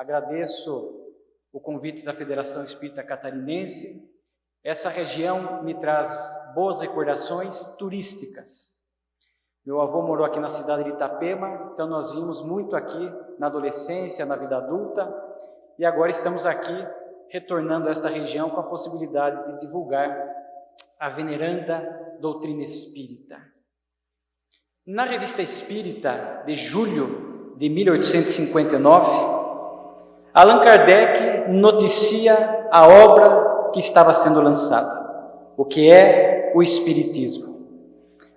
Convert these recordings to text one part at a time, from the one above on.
Agradeço o convite da Federação Espírita Catarinense. Essa região me traz boas recordações turísticas. Meu avô morou aqui na cidade de Itapema, então nós vimos muito aqui na adolescência, na vida adulta, e agora estamos aqui retornando a esta região com a possibilidade de divulgar a veneranda doutrina espírita. Na Revista Espírita de julho de 1859, Allan Kardec noticia a obra que estava sendo lançada, o que é o Espiritismo.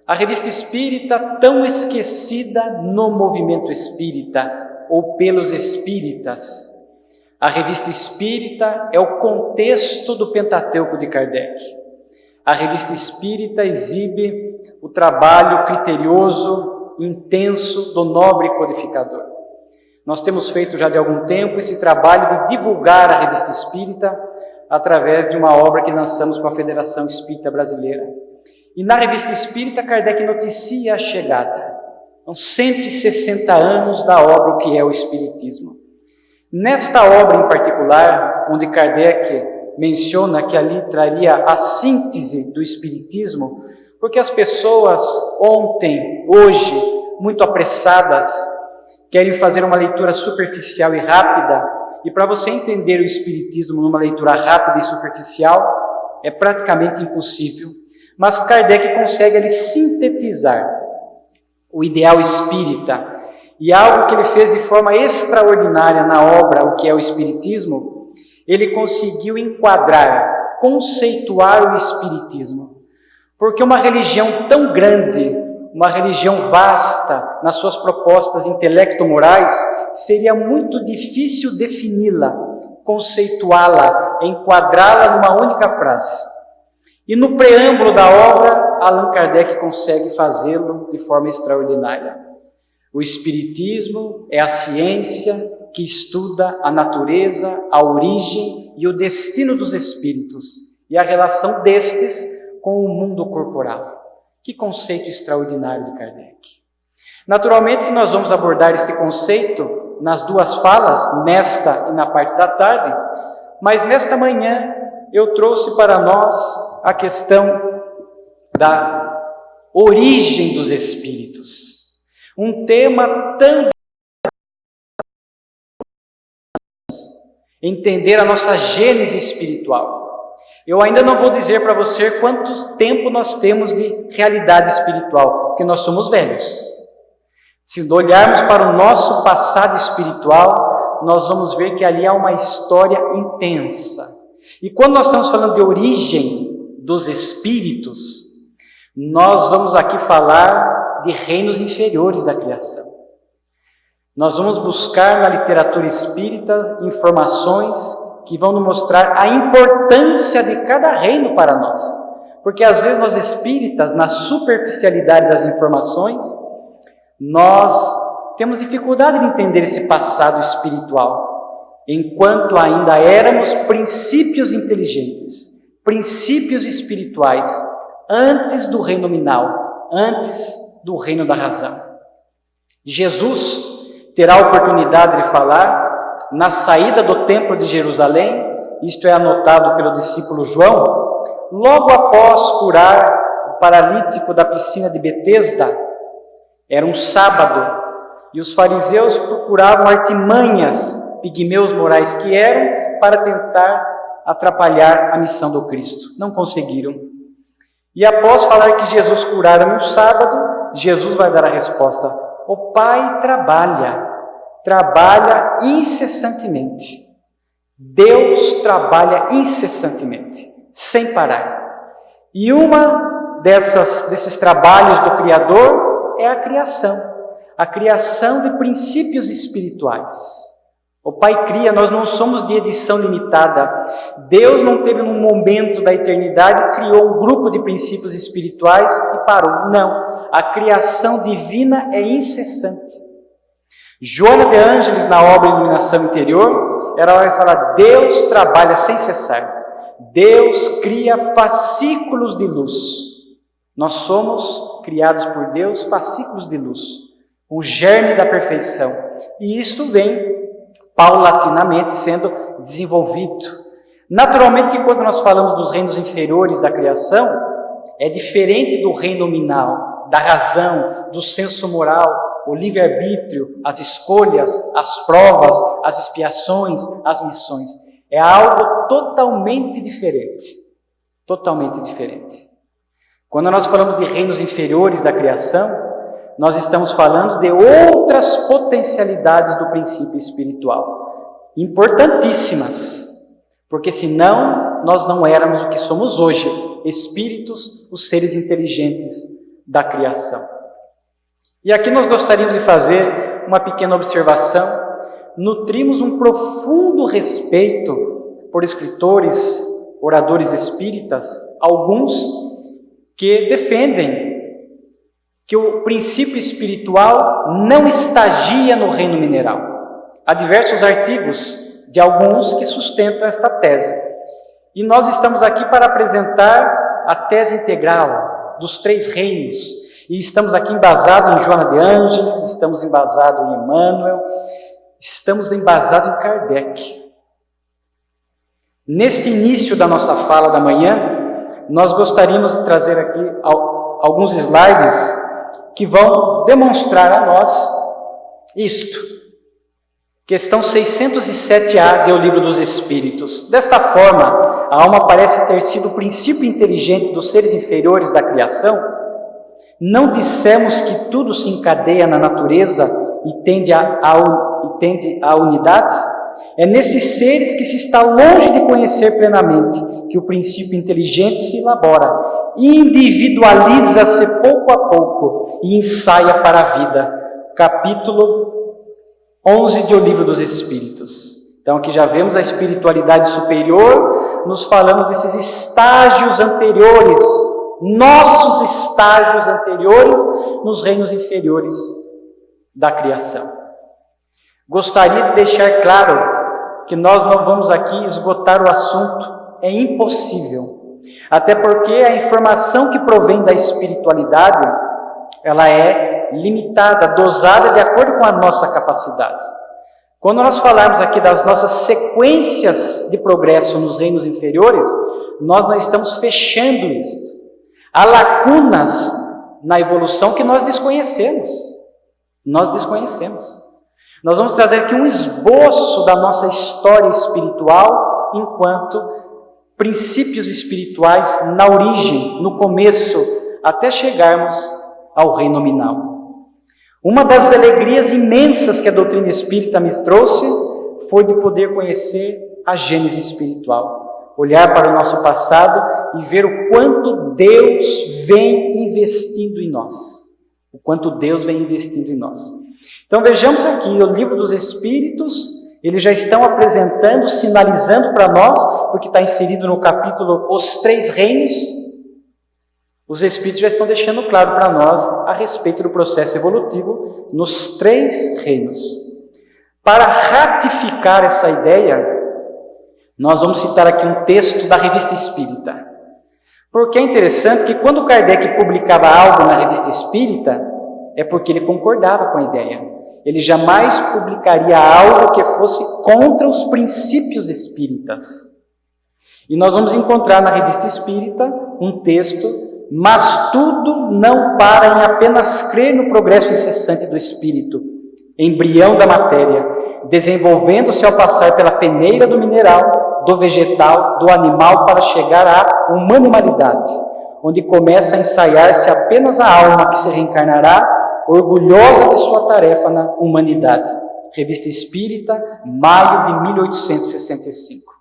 A Revista Espírita, tão esquecida no movimento espírita ou pelos espíritas. A Revista Espírita é o contexto do Pentateuco de Kardec. A Revista Espírita exibe o trabalho criterioso, intenso do nobre codificador. Nós temos feito já de algum tempo esse trabalho de divulgar a Revista Espírita através de uma obra que lançamos com a Federação Espírita Brasileira. E na Revista Espírita, Kardec noticia a chegada. São 160 anos da obra, o que é o Espiritismo. Nesta obra em particular, onde Kardec menciona que ali traria a síntese do Espiritismo, porque as pessoas ontem, hoje, muito apressadas, querem fazer uma leitura superficial e rápida, e para você entender o Espiritismo numa leitura rápida e superficial, é praticamente impossível. Mas Kardec consegue ali sintetizar o ideal espírita, e algo que ele fez de forma extraordinária na obra, o que é o Espiritismo, ele conseguiu enquadrar, conceituar o Espiritismo. Porque uma religião tão grande, uma religião vasta nas suas propostas intelecto-morais, seria muito difícil defini-la, conceituá-la, enquadrá-la numa única frase. E no preâmbulo da obra, Allan Kardec consegue fazê-lo de forma extraordinária. O Espiritismo é a ciência que estuda a natureza, a origem e o destino dos espíritos e a relação destes com o mundo corporal. Que conceito extraordinário de Kardec. Naturalmente que nós vamos abordar este conceito nas duas falas, nesta e na parte da tarde, mas nesta manhã eu trouxe para nós a questão da origem dos espíritos. Um tema tão... entender a nossa gênese espiritual. Eu ainda não vou dizer para você quanto tempo nós temos de realidade espiritual, porque nós somos velhos. Se olharmos para o nosso passado espiritual, nós vamos ver que ali há uma história intensa. E quando nós estamos falando de origem dos espíritos, nós vamos aqui falar de reinos inferiores da criação. Nós vamos buscar na literatura espírita informações que vão nos mostrar a importância de cada reino para nós. Porque às vezes nós espíritas, na superficialidade das informações, nós temos dificuldade de entender esse passado espiritual, enquanto ainda éramos princípios inteligentes, princípios espirituais, antes do reino nominal, antes do reino da razão. Jesus terá a oportunidade de falar na saída do templo de Jerusalém, isto é anotado pelo discípulo João, logo após curar o paralítico da piscina de Betesda. Era um sábado, e os fariseus procuravam artimanhas, pigmeus morais que eram, para tentar atrapalhar a missão do Cristo. Não conseguiram. E após falar que Jesus curara no sábado, Jesus vai dar a resposta: o Pai trabalha incessantemente. Deus trabalha incessantemente, sem parar. E uma desses trabalhos do Criador é a criação de princípios espirituais. O Pai cria, nós não somos de edição limitada. Deus não teve num momento da eternidade, criou um grupo de princípios espirituais e parou. Não, a criação divina é incessante. Joana de Ângeles, na obra Iluminação Interior, ela vai falar: Deus trabalha sem cessar. Deus cria fascículos de luz. Nós somos criados por Deus fascículos de luz, o germe da perfeição. E isto vem paulatinamente sendo desenvolvido. Naturalmente que quando nós falamos dos reinos inferiores da criação, é diferente do reino nominal, da razão, do senso moral, o livre-arbítrio, as escolhas, as provas, as expiações, as missões. É algo totalmente diferente. Totalmente diferente. Quando nós falamos de reinos inferiores da criação, nós estamos falando de outras potencialidades do princípio espiritual, importantíssimas, porque senão nós não éramos o que somos hoje, espíritos, os seres inteligentes da criação. E aqui nós gostaríamos de fazer uma pequena observação. Nutrimos um profundo respeito por escritores, oradores espíritas, alguns que defendem que o princípio espiritual não estagia no reino mineral. Há diversos artigos de alguns que sustentam esta tese. E nós estamos aqui para apresentar a tese integral dos 3 reinos. E estamos aqui embasados em Joana de Ângeles, estamos embasados em Emmanuel, estamos embasados em Kardec. Neste início da nossa fala da manhã, nós gostaríamos de trazer aqui alguns slides que vão demonstrar a nós isto. Questão 607A do Livro dos Espíritos. Desta forma, a alma parece ter sido o princípio inteligente dos seres inferiores da criação. Não dissemos que tudo se encadeia na natureza e tende à unidade? É nesses seres que se está longe de conhecer plenamente que o princípio inteligente se elabora, individualiza-se pouco a pouco e ensaia para a vida. Capítulo 11 do Livro dos Espíritos. Então aqui já vemos a espiritualidade superior nos falando desses estágios anteriores, nossos estágios anteriores nos reinos inferiores da criação. Gostaria de deixar claro que nós não vamos aqui esgotar o assunto, é impossível. Até porque a informação que provém da espiritualidade, ela é limitada, dosada de acordo com a nossa capacidade. Quando nós falarmos aqui das nossas sequências de progresso nos reinos inferiores, nós não estamos fechando isto. Há lacunas na evolução que nós desconhecemos. Nós desconhecemos. Nós vamos trazer aqui um esboço da nossa história espiritual enquanto princípios espirituais na origem, no começo, até chegarmos ao reino nominal. Uma das alegrias imensas que a doutrina espírita me trouxe foi de poder conhecer a gênese espiritual. Olhar para o nosso passado e ver o quanto Deus vem investindo em nós. O quanto Deus vem investindo em nós. Então vejamos aqui, o Livro dos Espíritos, eles já estão apresentando, sinalizando para nós, porque está inserido no capítulo Os 3 Reinos, os Espíritos já estão deixando claro para nós a respeito do processo evolutivo nos 3 reinos. Para ratificar essa ideia, nós vamos citar aqui um texto da Revista Espírita. Porque é interessante que quando Kardec publicava algo na Revista Espírita, é porque ele concordava com a ideia. Ele jamais publicaria algo que fosse contra os princípios espíritas. E nós vamos encontrar na Revista Espírita um texto: mas tudo não para em apenas crer no progresso incessante do espírito, embrião da matéria, desenvolvendo-se ao passar pela peneira do mineral, do vegetal, do animal para chegar à humanimalidade, onde começa a ensaiar-se apenas a alma que se reencarnará orgulhosa de sua tarefa na humanidade. Revista Espírita, maio de 1865.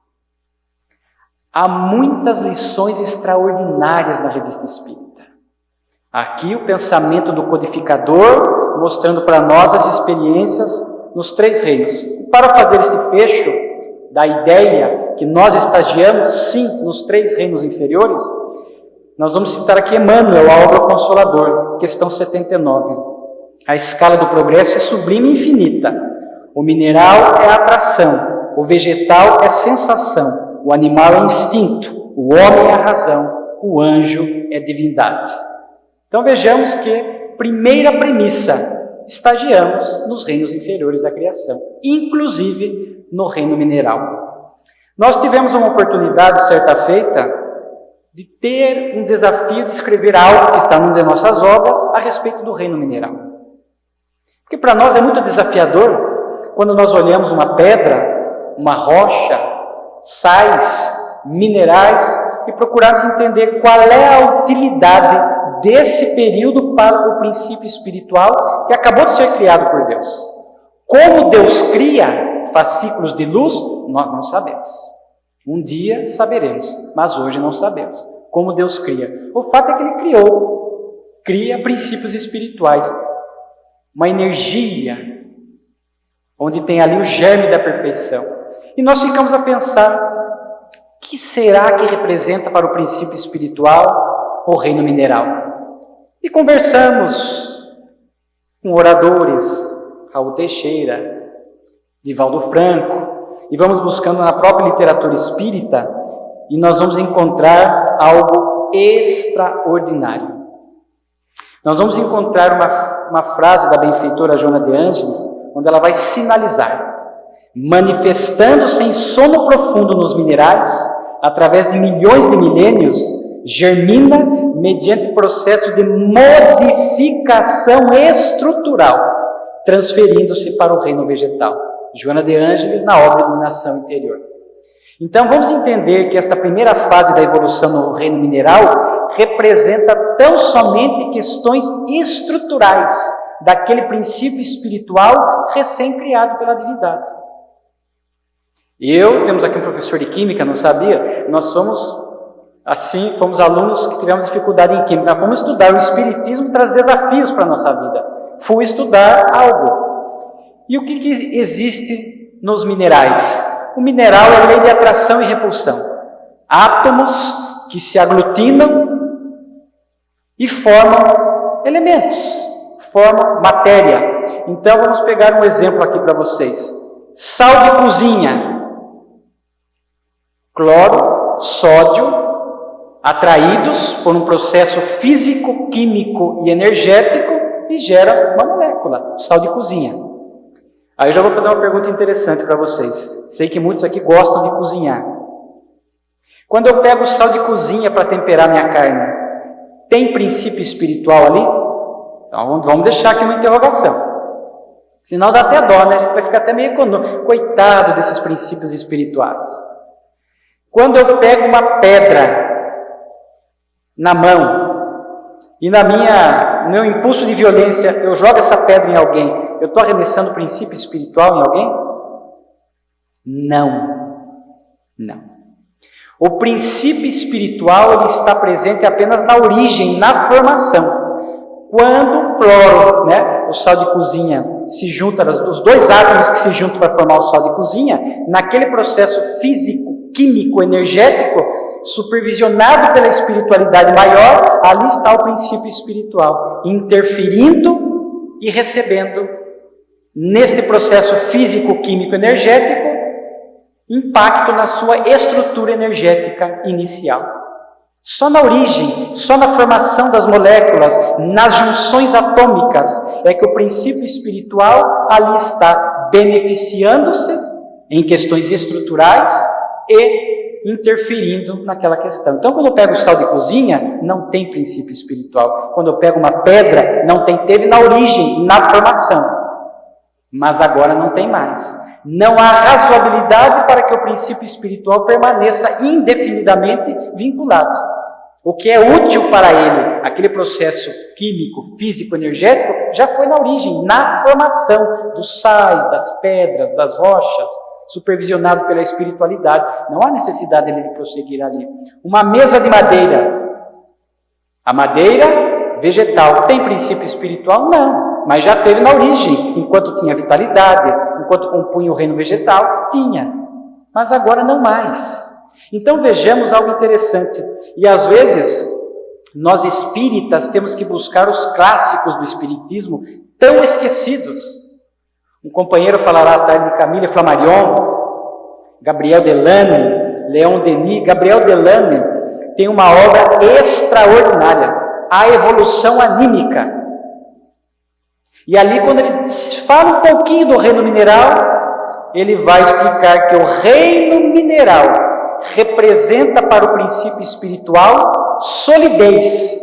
Há muitas lições extraordinárias na Revista Espírita. Aqui o pensamento do codificador, mostrando para nós as experiências nos 3 reinos. E para fazer este fecho da ideia que nós estagiamos, sim, nos 3 reinos inferiores, nós vamos citar aqui Emmanuel, a obra Consolador, questão 79. A escala do progresso é sublime e infinita. O mineral é atração, o vegetal é sensação, o animal é instinto, o homem é razão, o anjo é divindade. Então vejamos que, primeira premissa, estagiamos nos reinos inferiores da criação, inclusive no reino mineral. Nós tivemos uma oportunidade, certa feita, de ter um desafio de escrever algo que está numa de nossas obras a respeito do reino mineral. Porque para nós é muito desafiador quando nós olhamos uma pedra, uma rocha, sais, minerais e procurarmos entender qual é a utilidade desse período para o princípio espiritual que acabou de ser criado por Deus. Como Deus cria fascículos de luz, nós não sabemos. Um dia saberemos, mas hoje não sabemos como Deus cria. O fato é que Ele cria princípios espirituais, uma energia, onde tem ali o germe da perfeição. E nós ficamos a pensar, o que será que representa para o princípio espiritual o reino mineral? E conversamos com oradores, Raul Teixeira, Divaldo Franco, e vamos buscando na própria literatura espírita, e nós vamos encontrar algo extraordinário. Nós vamos encontrar uma frase da benfeitora Joana de Ângeles, onde ela vai sinalizar, manifestando-se em sono profundo nos minerais, através de milhões de milênios, germina mediante processo de modificação estrutural, transferindo-se para o reino vegetal. Joana de Ângeles, na obra Iluminação Interior. Então, vamos entender que esta primeira fase da evolução no reino mineral representa tão somente questões estruturais daquele princípio espiritual recém-criado pela divindade. Temos aqui um professor de Química, não sabia? Nós fomos alunos que tivemos dificuldade em Química. Nós fomos estudar o Espiritismo, traz desafios para a nossa vida. Fui estudar algo. E o que existe nos minerais? O mineral é a lei de atração e repulsão. Átomos que se aglutinam e formam elementos, formam matéria. Então vamos pegar um exemplo aqui para vocês. Sal de cozinha, cloro, sódio, atraídos por um processo físico, químico e energético e gera uma molécula, sal de cozinha. Aí eu já vou fazer uma pergunta interessante para vocês. Sei que muitos aqui gostam de cozinhar. Quando eu pego o sal de cozinha para temperar minha carne, tem princípio espiritual ali? Então vamos deixar aqui uma interrogação. Senão dá até dó, né? A gente vai ficar até meio econômico. Coitado desses princípios espirituais. Quando eu pego uma pedra na mão e no meu impulso de violência eu jogo essa pedra em alguém, eu estou arremessando o princípio espiritual em alguém? Não. O princípio espiritual ele está presente apenas na origem, na formação. Quando o cloro, o sal de cozinha, se junta, os dois átomos que se juntam para formar o sal de cozinha, naquele processo físico, químico, energético, supervisionado pela espiritualidade maior, ali está o princípio espiritual, interferindo e recebendo, neste processo físico, químico, energético, impacto na sua estrutura energética inicial. Só na origem, só na formação das moléculas, nas junções atômicas, é que o princípio espiritual ali está beneficiando-se em questões estruturais e interferindo naquela questão. Então, quando eu pego o sal de cozinha, não tem princípio espiritual. Quando eu pego uma pedra, teve na origem, na formação. Mas agora não tem mais. Não há razoabilidade para que o princípio espiritual permaneça indefinidamente vinculado. O que é útil para ele, aquele processo químico, físico, energético, já foi na origem, na formação dos sais, das pedras, das rochas, supervisionado pela espiritualidade. Não há necessidade dele de prosseguir ali. Uma mesa de madeira. A madeira vegetal tem princípio espiritual? Não, mas já teve na origem, enquanto tinha vitalidade, enquanto compunha o reino vegetal, tinha. Mas agora não mais. Então vejamos algo interessante. E às vezes, nós espíritas temos que buscar os clássicos do espiritismo tão esquecidos. Um companheiro falará à tarde de Camille Flammarion, Gabriel Delane, Leon Denis. Gabriel Delane tem uma obra extraordinária, A Evolução Anímica. E ali, quando ele fala um pouquinho do reino mineral, ele vai explicar que o reino mineral representa para o princípio espiritual solidez.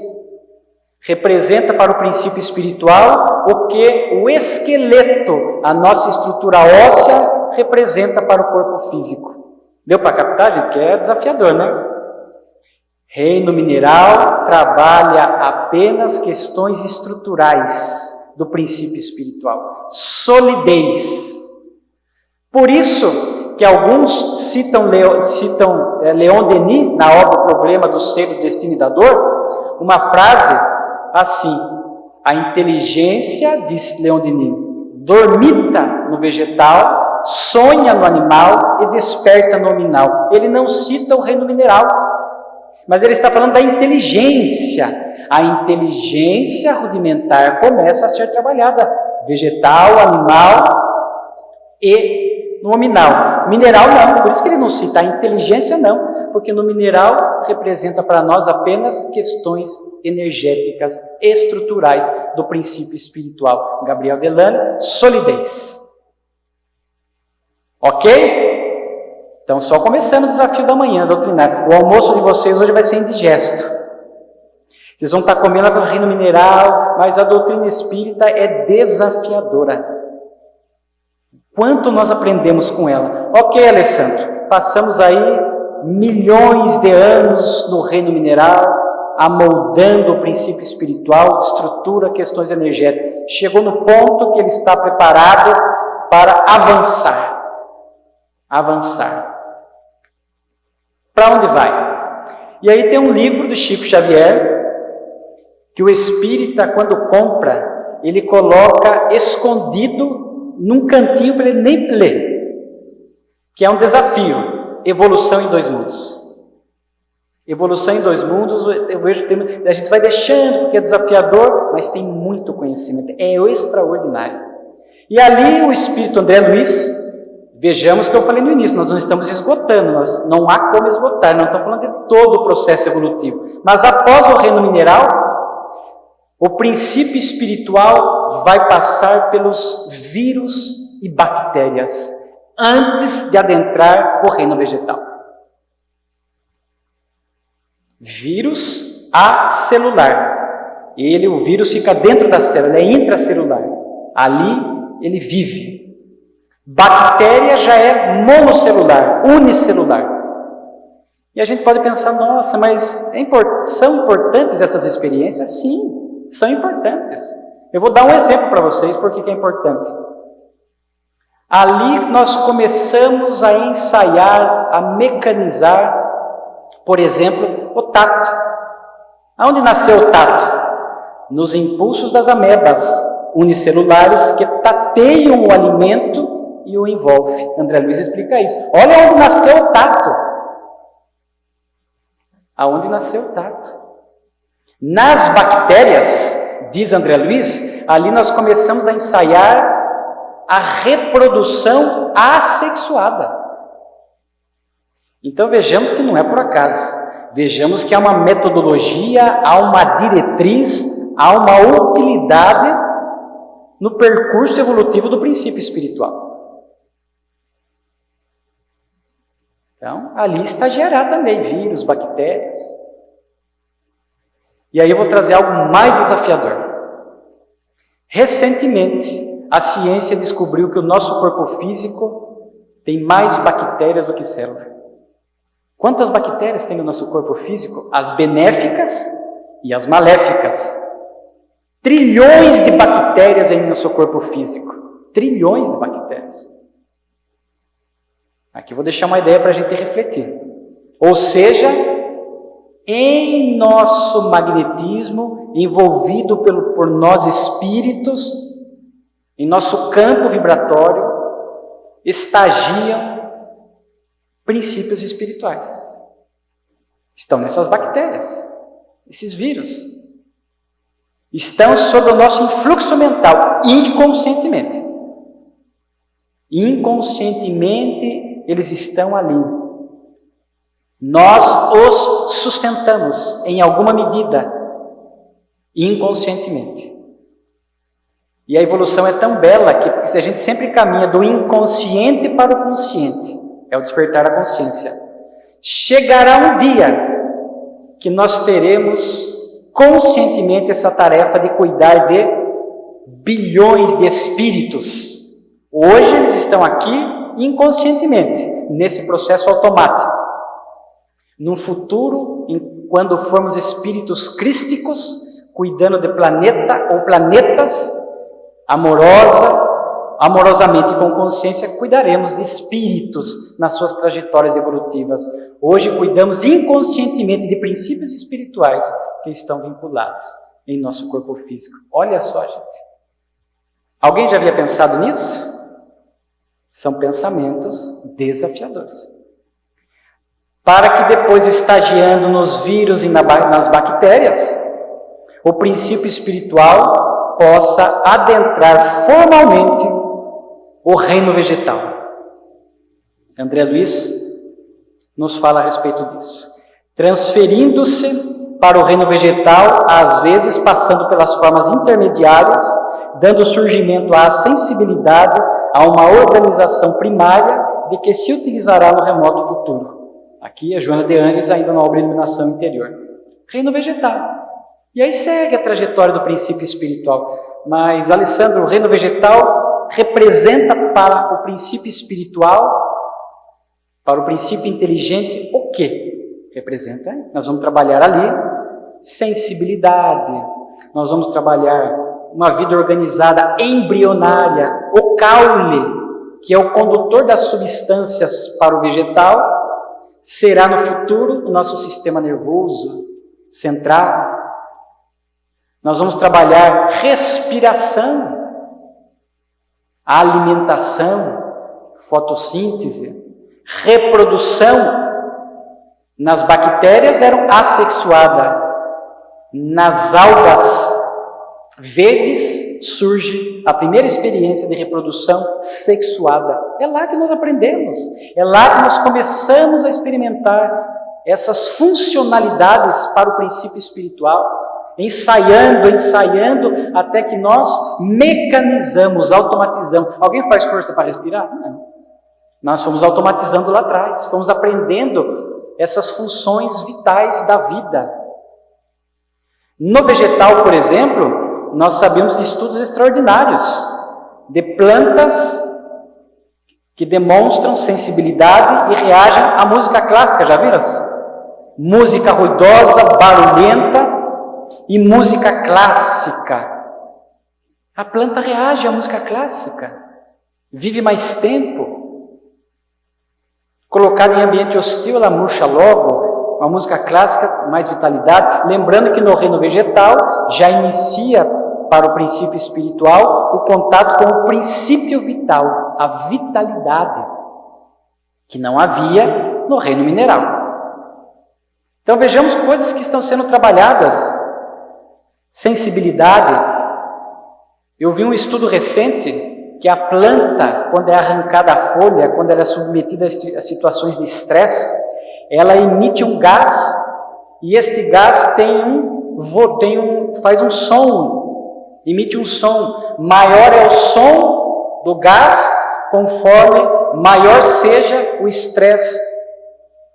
Representa para o princípio espiritual o que o esqueleto, a nossa estrutura óssea, representa para o corpo físico. Deu para captar, gente? Que é desafiador, né? Reino mineral trabalha apenas questões estruturais do princípio espiritual. Solidez. Por isso que alguns citam Leon Denis, na obra O Problema do Ser, do Destino e da Dor, uma frase assim: a inteligência, diz Leon Denis, dormita no vegetal, sonha no animal e desperta no nominal. Ele não cita o reino mineral, mas ele está falando da inteligência. A inteligência rudimentar começa a ser trabalhada: vegetal, animal e nominal. Mineral não, por isso que ele não cita a inteligência não, porque no mineral representa para nós apenas questões energéticas, estruturais do princípio espiritual. Gabriel Delane, solidez. Ok? Então, só começando o desafio da manhã, doutrinário. O almoço de vocês hoje vai ser indigesto. Vocês vão estar comendo o reino mineral, mas a doutrina espírita é desafiadora. Quanto nós aprendemos com ela? Ok, Alessandro, passamos aí milhões de anos no reino mineral, amoldando o princípio espiritual, estrutura, questões energéticas. Chegou no ponto que ele está preparado para avançar. Avançar. Para onde vai? E aí tem um livro do Chico Xavier, que o espírita, quando compra, ele coloca escondido num cantinho para ele nem ler, que é um desafio: Evolução em Dois Mundos. Evolução em Dois Mundos, eu vejo que a gente vai deixando porque é desafiador, mas tem muito conhecimento, é extraordinário. E ali o espírito André Luiz, vejamos que eu falei no início, nós não estamos esgotando, não há como esgotar, não estamos falando de todo o processo evolutivo. Mas após o reino mineral, o princípio espiritual vai passar pelos vírus e bactérias antes de adentrar o reino vegetal. Vírus acelular. O vírus fica dentro da célula, é intracelular. Ali ele vive. Bactéria já é monocelular, unicelular. E a gente pode pensar, nossa, mas são importantes essas experiências? Sim, são importantes. Eu vou dar um exemplo para vocês porque é importante. Ali nós começamos a ensaiar, a mecanizar, por exemplo, o tato. Aonde nasceu o tato? Nos impulsos das amebas unicelulares que tateiam o alimento e o envolve. André Luiz explica isso. Olha onde nasceu o tato. Aonde nasceu o tato? Nas bactérias, diz André Luiz, ali nós começamos a ensaiar a reprodução assexuada. Então vejamos que não é por acaso. Vejamos que há uma metodologia, há uma diretriz, há uma utilidade no percurso evolutivo do princípio espiritual. Então, ali estagiará também vírus, bactérias. E aí eu vou trazer algo mais desafiador. Recentemente, a ciência descobriu que o nosso corpo físico tem mais bactérias do que células. Quantas bactérias tem no nosso corpo físico? As benéficas e as maléficas. Trilhões de bactérias em nosso corpo físico. Trilhões de bactérias. Aqui eu vou deixar uma ideia para a gente refletir. Ou seja, em nosso magnetismo, envolvido por nós espíritos, em nosso campo vibratório, estagiam princípios espirituais. Estão nessas bactérias, esses vírus. Estão sob o nosso influxo mental, inconscientemente. Inconscientemente, eles estão ali. Nós os sustentamos, em alguma medida, inconscientemente. E a evolução é tão bela que, porque se a gente sempre caminha do inconsciente para o consciente, é o despertar da consciência, chegará um dia que nós teremos conscientemente essa tarefa de cuidar de bilhões de espíritos. Hoje eles estão aqui inconscientemente, nesse processo automático. No futuro, quando formos espíritos crísticos, cuidando de planeta ou planetas, amorosamente e com consciência, cuidaremos de espíritos nas suas trajetórias evolutivas. Hoje cuidamos inconscientemente de princípios espirituais que estão vinculados em nosso corpo físico. Olha só, gente. Alguém já havia pensado nisso? São pensamentos desafiadores. Para que depois, estagiando nos vírus e nas bactérias, o princípio espiritual possa adentrar formalmente o reino vegetal. André Luiz nos fala a respeito disso. Transferindo-se para o reino vegetal, às vezes passando pelas formas intermediárias, dando surgimento à sensibilidade a uma organização primária de que se utilizará no remoto futuro. Aqui é Joana de Ângeles, ainda na obra Iluminação Interior. Reino vegetal. E aí segue a trajetória do princípio espiritual. Mas, Alessandro, o reino vegetal representa para o princípio espiritual, para o princípio inteligente, o quê? Representa, nós vamos trabalhar ali sensibilidade, nós vamos trabalhar uma vida organizada embrionária, o caule, que é o condutor das substâncias para o vegetal, será no futuro o nosso sistema nervoso central. Nós vamos trabalhar respiração, alimentação, fotossíntese, reprodução. Nas bactérias eram assexuadas, nas algas verdes surge a primeira experiência de reprodução sexuada. É lá que nós aprendemos, é lá que nós começamos a experimentar essas funcionalidades para o princípio espiritual, ensaiando, até que nós mecanizamos, automatizamos. Alguém faz força para respirar? Não. Nós fomos automatizando lá atrás, fomos aprendendo essas funções vitais da vida. No vegetal, por exemplo, nós sabemos de estudos extraordinários de plantas que demonstram sensibilidade e reagem à música clássica, já viram? Música ruidosa, barulhenta e música clássica. A planta reage à música clássica, vive mais tempo. Colocada em ambiente hostil, ela murcha logo. Uma música clássica, mais vitalidade. Lembrando que no reino vegetal já inicia para o princípio espiritual o contato com o princípio vital, a vitalidade, que não havia no reino mineral. Então vejamos coisas que estão sendo trabalhadas. Sensibilidade. Eu vi um estudo recente que a planta, quando é arrancada a folha, quando ela é submetida a situações de estresse, ela emite um gás, e este gás faz um som, emite um som. Maior é o som do gás, conforme maior seja o estresse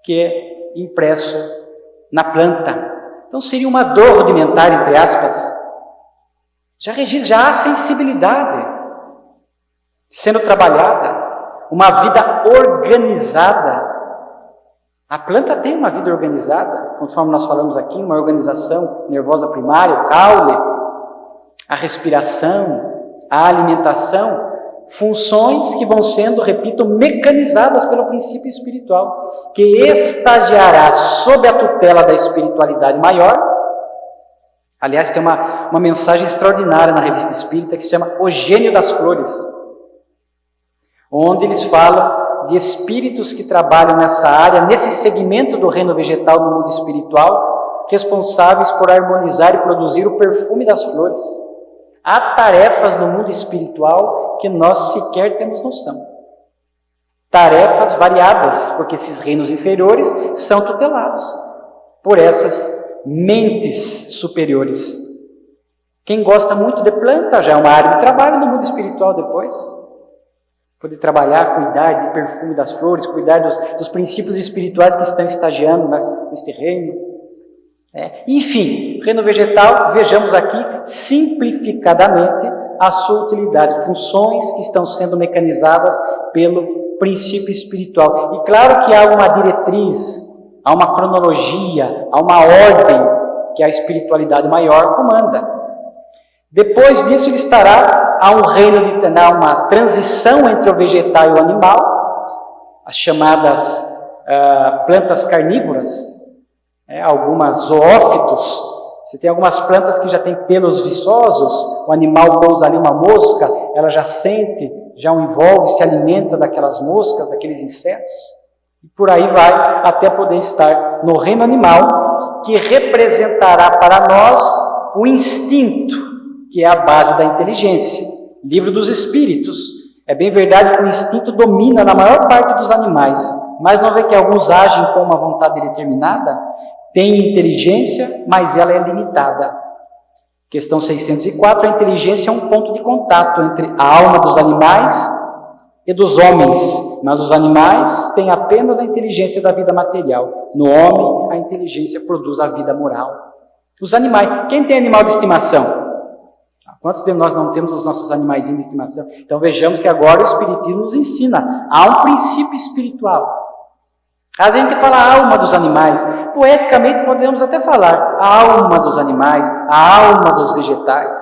que é impresso na planta. Então seria uma dor rudimentar, entre aspas. Já há sensibilidade sendo trabalhada, uma vida organizada. A planta tem uma vida organizada, conforme nós falamos aqui, uma organização nervosa primária, o caule, a respiração, a alimentação, funções que vão sendo, repito, mecanizadas pelo princípio espiritual, que estagiará sob a tutela da espiritualidade maior. Aliás, tem uma mensagem extraordinária na Revista Espírita que se chama O Gênio das Flores, onde eles falam de espíritos que trabalham nessa área, nesse segmento do reino vegetal no mundo espiritual, responsáveis por harmonizar e produzir o perfume das flores. Há tarefas no mundo espiritual que nós sequer temos noção. Tarefas variadas, porque esses reinos inferiores são tutelados por essas mentes superiores. Quem gosta muito de planta já é uma área de trabalho no mundo espiritual depois. Poder trabalhar, cuidar do perfume das flores, cuidar dos princípios espirituais que estão estagiando neste reino. Enfim, reino vegetal, vejamos aqui simplificadamente a sua utilidade, funções que estão sendo mecanizadas pelo princípio espiritual. E claro que há uma diretriz, há uma cronologia, há uma ordem que a espiritualidade maior comanda. Depois disso ele estará a um reino de uma transição entre o vegetal e o animal, as chamadas plantas carnívoras, algumas zoófitos. Se tem algumas plantas que já têm pelos viçosos, o animal pousa ali uma mosca, ela já sente, já o envolve, se alimenta daquelas moscas, daqueles insetos. E por aí vai, até poder estar no reino animal, que representará para nós o instinto, que é a base da inteligência. Livro dos Espíritos. É bem verdade que o instinto domina na maior parte dos animais, mas não vê que alguns agem com uma vontade determinada? Tem inteligência, mas ela é limitada. Questão 604, a inteligência é um ponto de contato entre a alma dos animais e dos homens, mas os animais têm apenas a inteligência da vida material. No homem, a inteligência produz a vida moral. Os animais, quem tem animal de estimação? Quantos de nós não temos os nossos animaizinhos de estimação? Então vejamos que agora o Espiritismo nos ensina, há um princípio espiritual. Às vezes a gente fala a alma dos animais, poeticamente podemos até falar a alma dos animais, a alma dos vegetais,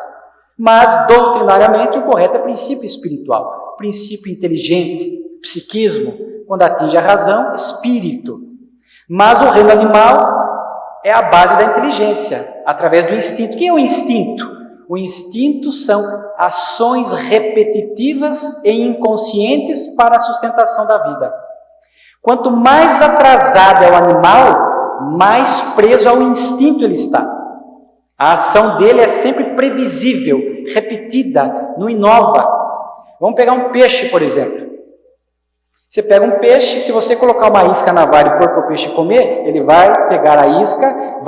mas doutrinariamente o correto é princípio espiritual, princípio inteligente, psiquismo, quando atinge a razão, espírito. Mas o reino animal é a base da inteligência, através do instinto. O que é o instinto? O instinto são ações repetitivas e inconscientes para a sustentação da vida. Quanto mais atrasado é o animal, mais preso ao instinto ele está. A ação dele é sempre previsível, repetida, não inova. Vamos pegar um peixe, por exemplo. Você pega um peixe, se você colocar uma isca na vara e pôr para o peixe comer, ele vai pegar a isca,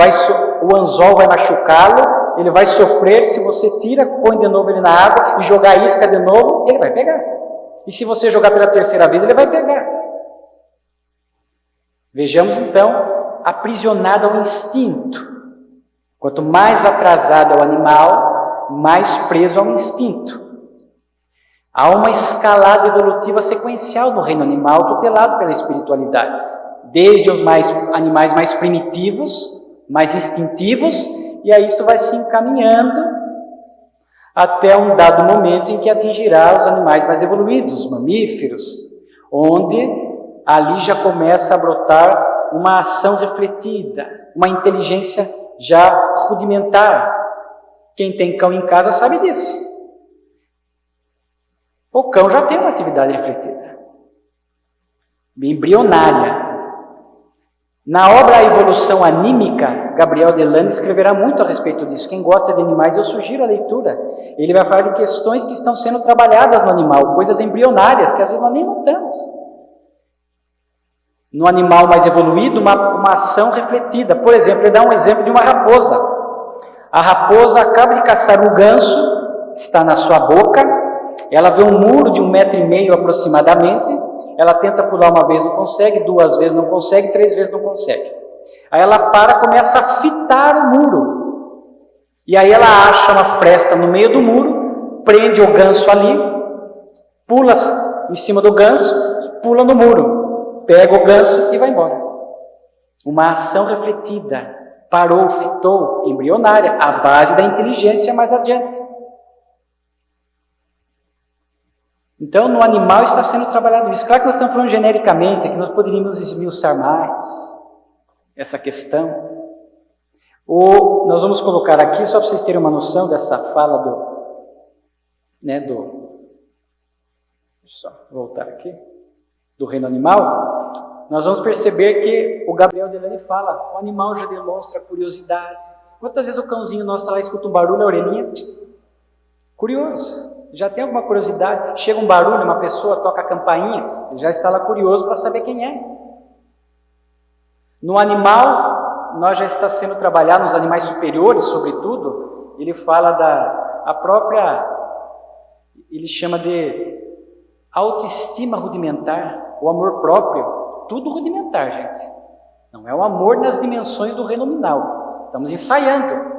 o anzol vai machucá-lo, ele vai sofrer. Se você tira, põe de novo ele na água e jogar a isca de novo, ele vai pegar. E se você jogar pela terceira vez, ele vai pegar. Vejamos então, aprisionado ao instinto. Quanto mais atrasado é o animal, mais preso ao instinto. Há uma escalada evolutiva sequencial no reino animal, tutelado pela espiritualidade. Desde os animais mais primitivos, mais instintivos, e aí isto vai se encaminhando até um dado momento em que atingirá os animais mais evoluídos, os mamíferos, onde ali já começa a brotar uma ação refletida, uma inteligência já rudimentar. Quem tem cão em casa sabe disso. O cão já tem uma atividade refletida, embrionária. Na obra A Evolução Anímica, Gabriel Delane escreverá muito a respeito disso. Quem gosta de animais, eu sugiro a leitura. Ele vai falar de questões que estão sendo trabalhadas no animal, coisas embrionárias que às vezes nós nem notamos. No animal mais evoluído, uma ação refletida. Por exemplo, ele dá um exemplo de uma raposa. A raposa acaba de caçar um ganso, está na sua boca, ela vê um muro de 1,5 metro aproximadamente, ela tenta pular uma vez, não consegue, 2 vezes não consegue, 3 vezes não consegue. Aí ela começa a fitar o muro. E aí ela acha uma fresta no meio do muro, prende o ganso ali, pula em cima do ganso, pula no muro, pega o ganso e vai embora. Uma ação refletida, parou, fitou, embrionária, a base da inteligência mais adiante. Então, no animal está sendo trabalhado isso. Claro que nós estamos falando genericamente, que nós poderíamos esmiuçar mais essa questão. Ou nós vamos colocar aqui, só para vocês terem uma noção dessa fala deixa eu só voltar aqui, do reino animal. Nós vamos perceber que o Gabriel Delane fala, o animal já demonstra curiosidade. Quantas vezes o cãozinho nosso está lá, escuta um barulho, a orelhinha, curioso. Já tem alguma curiosidade, chega um barulho, uma pessoa toca a campainha, ele já está lá curioso para saber quem é. No animal, nós já está sendo trabalhado, nos animais superiores, sobretudo, ele fala a própria, ele chama de autoestima rudimentar, o amor próprio, tudo rudimentar, gente. Não é o amor nas dimensões do reino nominal, estamos ensaiando.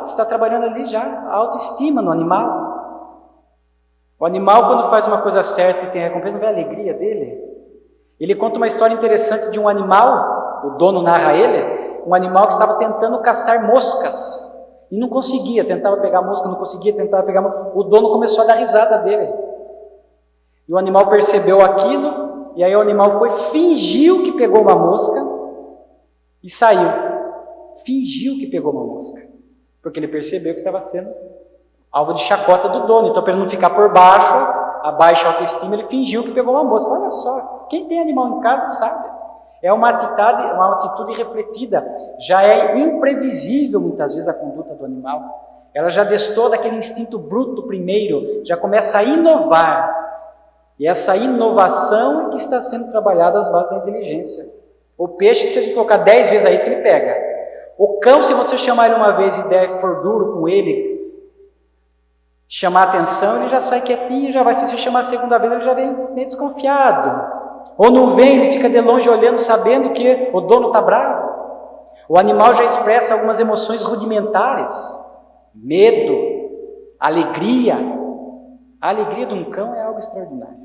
Está trabalhando ali já a autoestima no animal. O animal, quando faz uma coisa certa e tem recompensa, não vê a alegria dele. Ele conta uma história interessante de um animal, o dono narra ele, um animal que estava tentando caçar moscas e não conseguia, tentava pegar mosca, não conseguia, tentava pegar mosca. O dono começou a dar risada dele. E o animal percebeu aquilo, e aí o animal fingiu que pegou uma mosca e saiu. Fingiu que pegou uma mosca, porque ele percebeu que estava sendo alvo de chacota do dono. Então, para ele não ficar por baixo, a baixa autoestima, ele fingiu que pegou uma mosca. Olha só, quem tem animal em casa sabe. É uma atitude refletida. Já é imprevisível, muitas vezes, a conduta do animal. Ela já destou daquele instinto bruto primeiro, já começa a inovar. E essa inovação é que está sendo trabalhada às bases da inteligência. O peixe, se a gente colocar 10 vezes a isca, ele pega. O cão, se você chamar ele uma vez e for duro com ele, chamar a atenção, ele já sai quietinho, já vai. Se você chamar a segunda vez, ele já vem meio desconfiado. Ou não vem, ele fica de longe olhando, sabendo que o dono está bravo. O animal já expressa algumas emoções rudimentares. Medo, alegria. A alegria de um cão é algo extraordinário,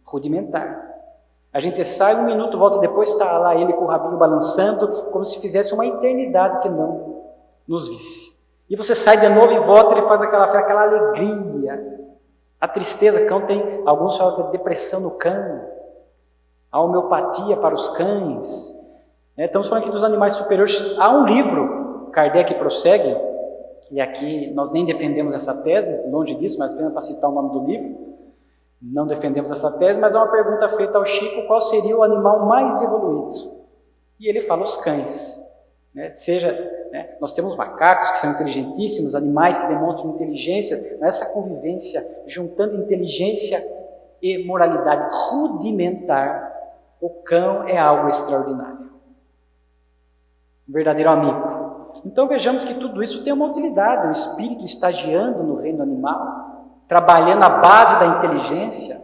rudimentar. A gente sai 1 minuto, volta depois, está lá ele com o rabinho balançando, como se fizesse uma eternidade que não nos visse. E você sai de novo e volta, ele faz aquela alegria. A tristeza, o cão tem, alguns falam de depressão no cão, a homeopatia para os cães. Estamos falando aqui dos animais superiores. Há um livro, Kardec prossegue, e aqui nós nem defendemos essa tese, longe disso, mas apenas para citar o nome do livro, não defendemos essa tese, mas é uma pergunta feita ao Chico, qual seria o animal mais evoluído? E ele fala os cães. Nós temos macacos que são inteligentíssimos, animais que demonstram inteligência, essa convivência, juntando inteligência e moralidade rudimentar, o cão é algo extraordinário. Um verdadeiro amigo. Então vejamos que tudo isso tem uma utilidade, o espírito estagiando no reino animal, trabalhando a base da inteligência.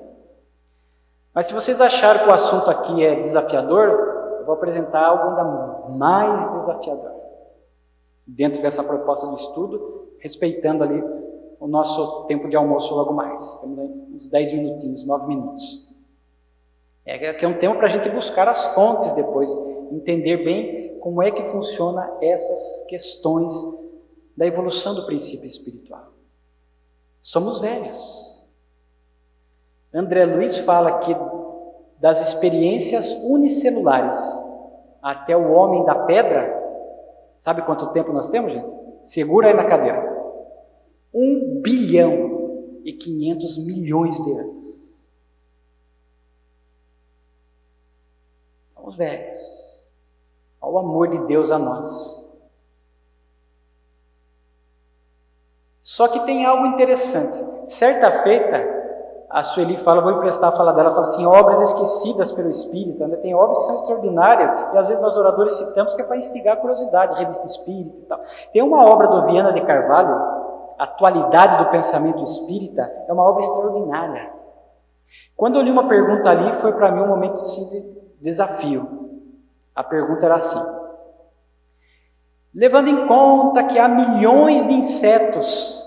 Mas se vocês acharam que o assunto aqui é desafiador, eu vou apresentar algo ainda mais desafiador dentro dessa proposta do estudo, respeitando ali o nosso tempo de almoço logo mais. Temos aí uns 10 minutinhos, 9 minutos. É um tema para a gente buscar as fontes depois, entender bem como é que funciona essas questões da evolução do princípio espiritual. Somos velhos. André Luiz fala que das experiências unicelulares até o homem da pedra, sabe quanto tempo nós temos, gente? Segura aí na cadeira. 1 bilhão e 500 milhões de anos. Somos velhos. Olha o amor de Deus a nós. Só que tem algo interessante. Certa feita, a Sueli fala, vou emprestar a fala dela, fala assim, obras esquecidas pelo Espírito, né? Tem obras que são extraordinárias, e às vezes nós oradores citamos que é para instigar a curiosidade, Revista Espírita e tal. Tem uma obra do Viana de Carvalho, Atualidade do Pensamento Espírita, é uma obra extraordinária. Quando eu li uma pergunta ali, foi para mim um momento assim, de desafio. A pergunta era assim, levando em conta que há milhões de insetos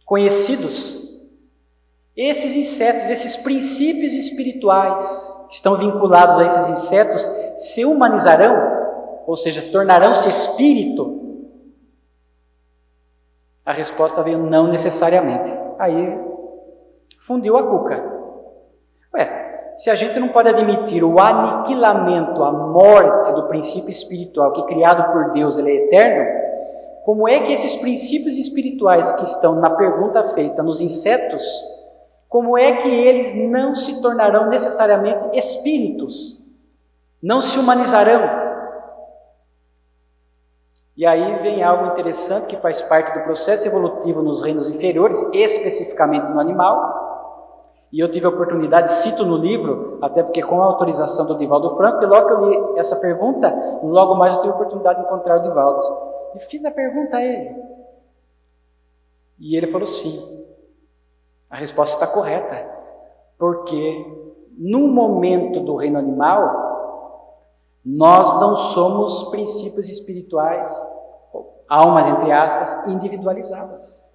conhecidos, esses insetos, esses princípios espirituais que estão vinculados a esses insetos, se humanizarão, ou seja, tornarão-se espírito? A resposta veio não necessariamente. Aí fundiu a cuca. Se a gente não pode admitir o aniquilamento, a morte do princípio espiritual, que criado por Deus ele é eterno, como é que esses princípios espirituais que estão na pergunta feita nos insetos, como é que eles não se tornarão necessariamente espíritos? Não se humanizarão? E aí vem algo interessante que faz parte do processo evolutivo nos reinos inferiores, especificamente no animal. E eu tive a oportunidade, cito no livro, até porque com a autorização do Divaldo Franco, e logo que eu li essa pergunta, logo mais eu tive a oportunidade de encontrar o Divaldo. E fiz a pergunta a ele. E ele falou sim. A resposta está correta. Porque no momento do reino animal, nós não somos princípios espirituais, almas, entre aspas, individualizadas.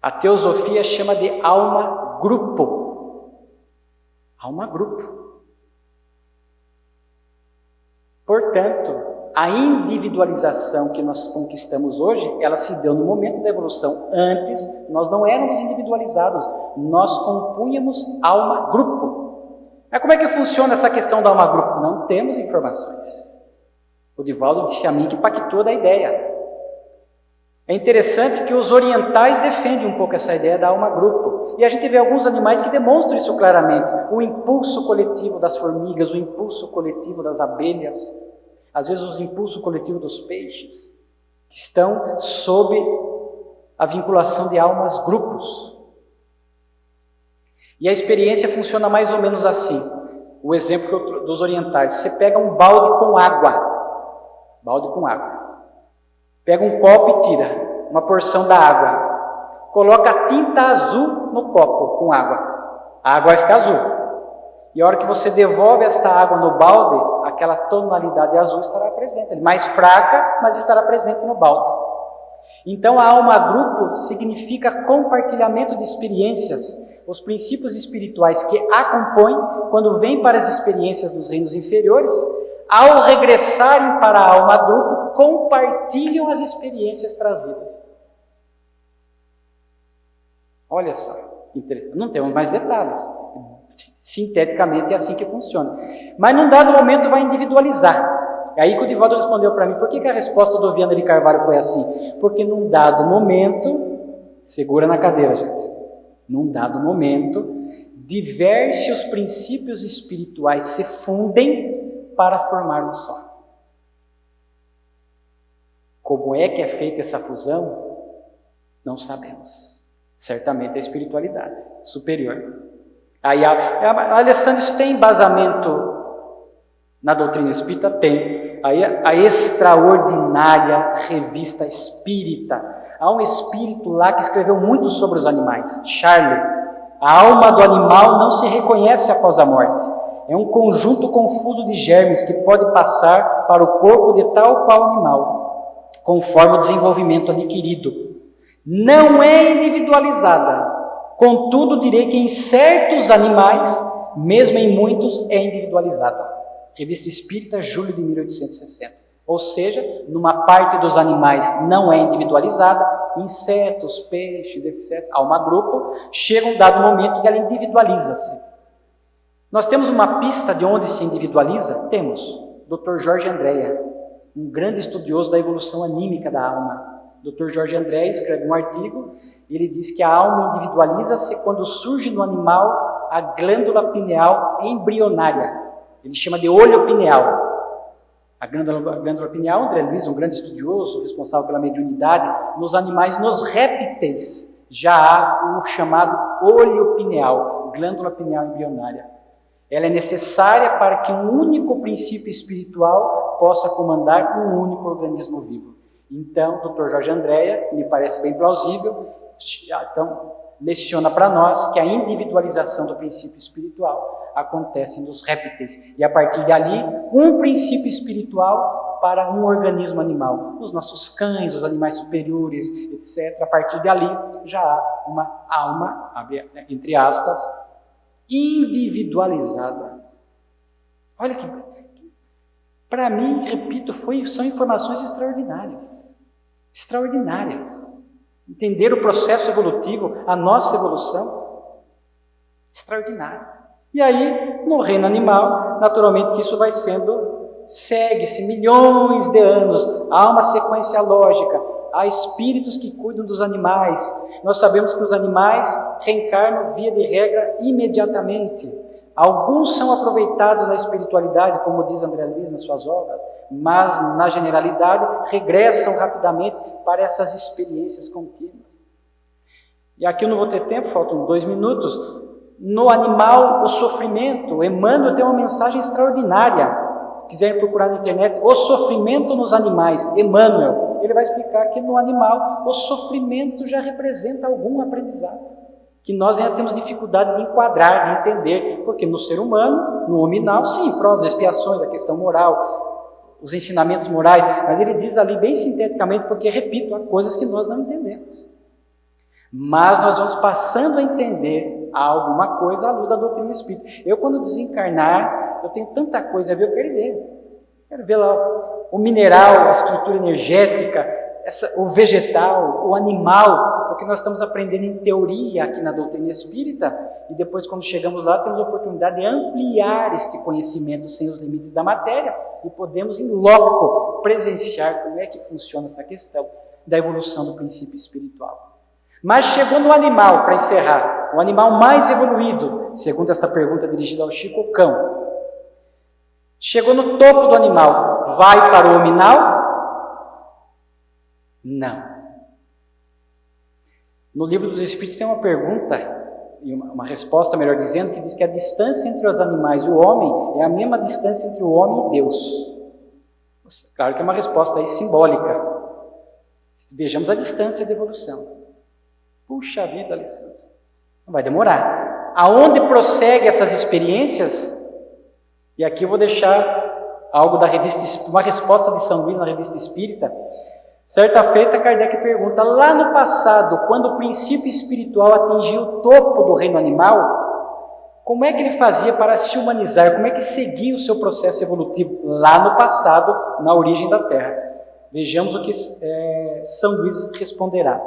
A teosofia chama de alma-grupo. Alma-grupo. Portanto, a individualização que nós conquistamos hoje, ela se deu no momento da evolução. Antes, nós não éramos individualizados, nós compunhamos alma-grupo. Mas como é que funciona essa questão da alma-grupo? Não temos informações. O Divaldo disse a mim que pactou da ideia. É interessante que os orientais defendem um pouco essa ideia da alma-grupo. E a gente vê alguns animais que demonstram isso claramente. O impulso coletivo das formigas, o impulso coletivo das abelhas, às vezes o impulso coletivo dos peixes, que estão sob a vinculação de almas-grupos. E a experiência funciona mais ou menos assim. O exemplo dos orientais. Você pega um balde com água. Pega um copo e tira uma porção da água. Coloca tinta azul no copo com água. A água vai ficar azul. E a hora que você devolve esta água no balde, aquela tonalidade azul estará presente. Mais fraca, mas estará presente no balde. Então, a alma-grupo significa compartilhamento de experiências. Os princípios espirituais que a compõem, quando vêm para as experiências dos reinos inferiores, ao regressarem para a alma-grupo, compartilham as experiências trazidas. Olha só, que interessante. Não temos mais detalhes. Sinteticamente é assim que funciona. Mas num dado momento vai individualizar. É aí que o Divaldo respondeu para mim, por que a resposta do Viana de Carvalho foi assim? Porque num dado momento, segura na cadeira, gente. Num dado momento, diversos princípios espirituais se fundem para formar um só. Como é que é feita essa fusão? Não sabemos. Certamente é a espiritualidade superior. Aí, Alessandro, isso tem embasamento na doutrina espírita? Tem. Aí, a extraordinária revista espírita. Há um espírito lá que escreveu muito sobre os animais, Charlie. A alma do animal não se reconhece após a morte. É um conjunto confuso de germes que pode passar para o corpo de tal qual animal, conforme o desenvolvimento adquirido. Não é individualizada. Contudo, direi que em certos animais, mesmo em muitos, é individualizada. Revista Espírita, julho de 1860. Ou seja, numa parte dos animais não é individualizada, insetos, peixes, etc., alma-grupo, chega um dado momento que ela individualiza-se. Nós temos uma pista de onde se individualiza? Temos. Dr. Jorge Andréa, um grande estudioso da evolução anímica da alma. Dr. Jorge Andréa escreve um artigo, ele diz que a alma individualiza-se quando surge no animal a glândula pineal embrionária. Ele chama de olho pineal. A glândula pineal, André Luiz, um grande estudioso, responsável pela mediunidade, nos animais, nos répteis, já há o chamado olho pineal, glândula pineal embrionária. Ela é necessária para que um único princípio espiritual possa comandar um único organismo vivo. Então, o Dr. Jorge Andréa, me parece bem plausível, então, leciona para nós que a individualização do princípio espiritual acontece nos répteis. E a partir dali, um princípio espiritual para um organismo animal. Os nossos cães, os animais superiores, etc. A partir dali, já há uma alma, entre aspas, individualizada. Olha que... Para mim, repito, são informações extraordinárias. Extraordinárias. Entender o processo evolutivo, a nossa evolução, extraordinário. E aí, no reino animal, naturalmente que isso vai segue-se milhões de anos, há uma sequência lógica, há espíritos que cuidam dos animais. Nós sabemos que os animais reencarnam, via de regra, imediatamente. Alguns são aproveitados na espiritualidade, como diz André Luiz nas suas obras, mas, na generalidade, regressam rapidamente para essas experiências contínuas. E aqui eu não vou ter tempo, faltam 2 minutos. No animal, o sofrimento, Emmanuel tem uma mensagem extraordinária. quiserem procurar na internet, o sofrimento nos animais, Emmanuel, ele vai explicar que no animal o sofrimento já representa algum aprendizado, que nós ainda temos dificuldade de enquadrar, de entender, porque no ser humano, no hominal, sim, provas, expiações, a questão moral, os ensinamentos morais, mas ele diz ali bem sinteticamente, porque, repito, há coisas que nós não entendemos. Mas nós vamos passando a entender alguma coisa à luz da doutrina espírita. Eu, quando desencarnar, eu tenho tanta coisa a ver, eu quero ver. Quero ver lá o mineral, a estrutura energética, o vegetal, o animal, porque nós estamos aprendendo em teoria aqui na doutrina espírita, e depois, quando chegamos lá, temos a oportunidade de ampliar este conhecimento sem os limites da matéria, e podemos, em loco, presenciar como é que funciona essa questão da evolução do princípio espiritual. Mas chegou no animal, para encerrar, o animal mais evoluído, segundo esta pergunta dirigida ao Chico, o cão. Chegou no topo do animal, vai para o hominal? Não. No Livro dos Espíritos tem uma pergunta, e uma resposta, melhor dizendo, que diz que a distância entre os animais e o homem é a mesma distância entre o homem e Deus. Claro que é uma resposta aí simbólica. Vejamos a distância de evolução. Puxa vida, Alessandro, não vai demorar. Aonde prossegue essas experiências? E aqui eu vou deixar algo da revista, uma resposta de São Luís na Revista Espírita. Certa feita, Kardec pergunta, lá no passado, quando o princípio espiritual atingiu o topo do reino animal, como é que ele fazia para se humanizar? Como é que seguia o seu processo evolutivo lá no passado, na origem da Terra? Vejamos o que São Luís responderá.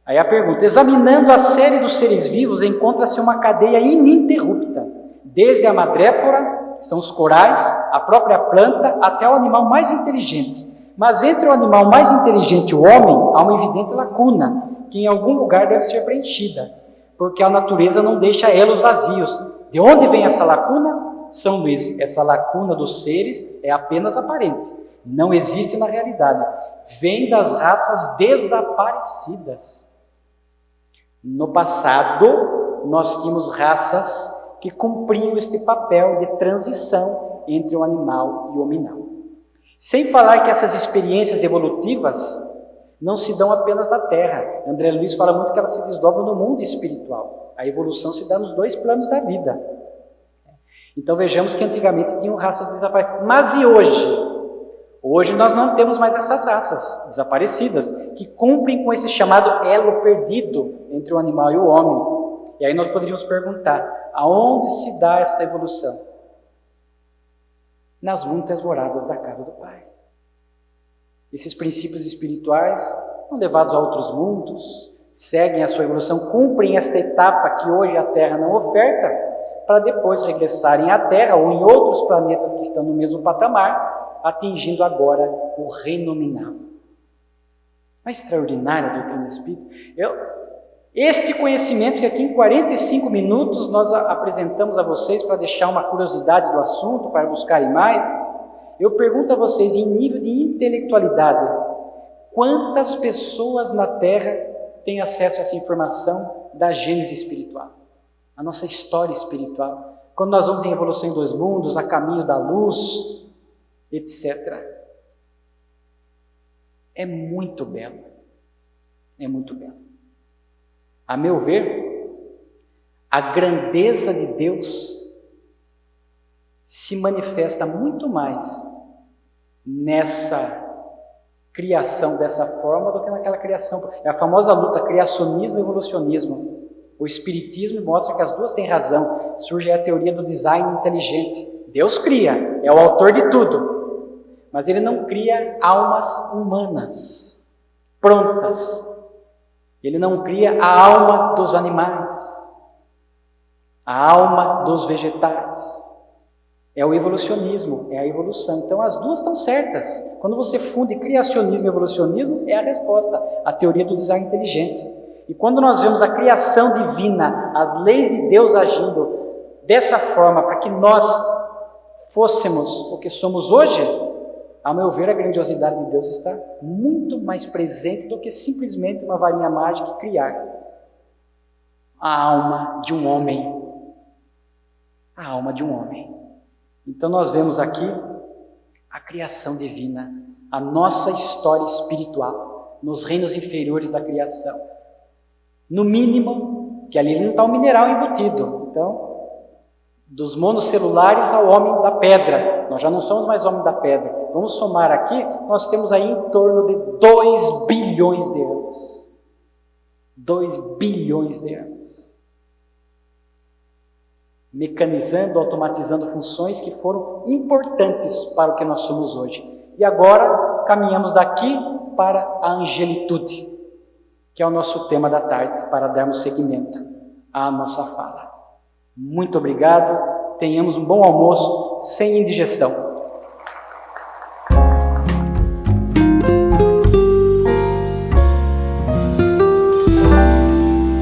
Aí a pergunta, examinando a série dos seres vivos, encontra-se uma cadeia ininterrupta, desde a madrépora, que são os corais, a própria planta, até o animal mais inteligente. Mas entre o animal mais inteligente e o homem, há uma evidente lacuna, que em algum lugar deve ser preenchida, porque a natureza não deixa elos vazios. De onde vem essa lacuna? São Luís, essa lacuna dos seres é apenas aparente, não existe na realidade. Vem das raças desaparecidas. No passado, nós tínhamos raças que cumpriam este papel de transição entre o animal e o hominal. Sem falar que essas experiências evolutivas não se dão apenas na Terra. André Luiz fala muito que elas se desdobram no mundo espiritual. A evolução se dá nos dois planos da vida. Então vejamos que antigamente tinham raças desaparecidas. Mas e hoje? Hoje nós não temos mais essas raças desaparecidas, que cumprem com esse chamado elo perdido entre o animal e o homem. E aí nós poderíamos perguntar, aonde se dá esta evolução? Nas muitas moradas da casa do Pai. Esses princípios espirituais são levados a outros mundos, seguem a sua evolução, cumprem esta etapa que hoje a Terra não oferta, para depois regressarem à Terra ou em outros planetas que estão no mesmo patamar, atingindo agora o reino nominal. Uma extraordinária doutrina espírita. Este conhecimento que aqui em 45 minutos nós apresentamos a vocês para deixar uma curiosidade do assunto, para buscarem mais, eu pergunto a vocês, em nível de intelectualidade, quantas pessoas na Terra têm acesso a essa informação da gênese espiritual? A nossa história espiritual. Quando nós vamos em Evolução em Dois Mundos, a caminho da luz, etc. É muito belo. É muito belo. A meu ver, a grandeza de Deus se manifesta muito mais nessa criação dessa forma do que naquela criação. É a famosa luta criacionismo e evolucionismo. O espiritismo mostra que as duas têm razão. Surge a teoria do design inteligente. Deus cria, é o autor de tudo, mas ele não cria almas humanas prontas. Ele não cria a alma dos animais, a alma dos vegetais. É o evolucionismo, é a evolução. Então as duas estão certas. Quando você funde criacionismo e evolucionismo, é a resposta, a teoria do design inteligente. E quando nós vemos a criação divina, as leis de Deus agindo dessa forma, para que nós fôssemos o que somos hoje, a meu ver, a grandiosidade de Deus está muito mais presente do que simplesmente uma varinha mágica criar a alma de um homem. A alma de um homem. Então nós vemos aqui A criação divina, a nossa história espiritual, nos reinos inferiores da criação. No mínimo, que ali não está o mineral embutido. Então, dos monocelulares ao homem da pedra. Nós já não somos mais homem da pedra. Vamos somar aqui, nós temos aí em torno de 2 bilhões de anos. 2 bilhões de anos. Mecanizando, automatizando funções que foram importantes para o que nós somos hoje. E agora caminhamos daqui para a angelitude, que é o nosso tema da tarde, para darmos seguimento à nossa fala. Muito obrigado, tenhamos um bom almoço, sem indigestão.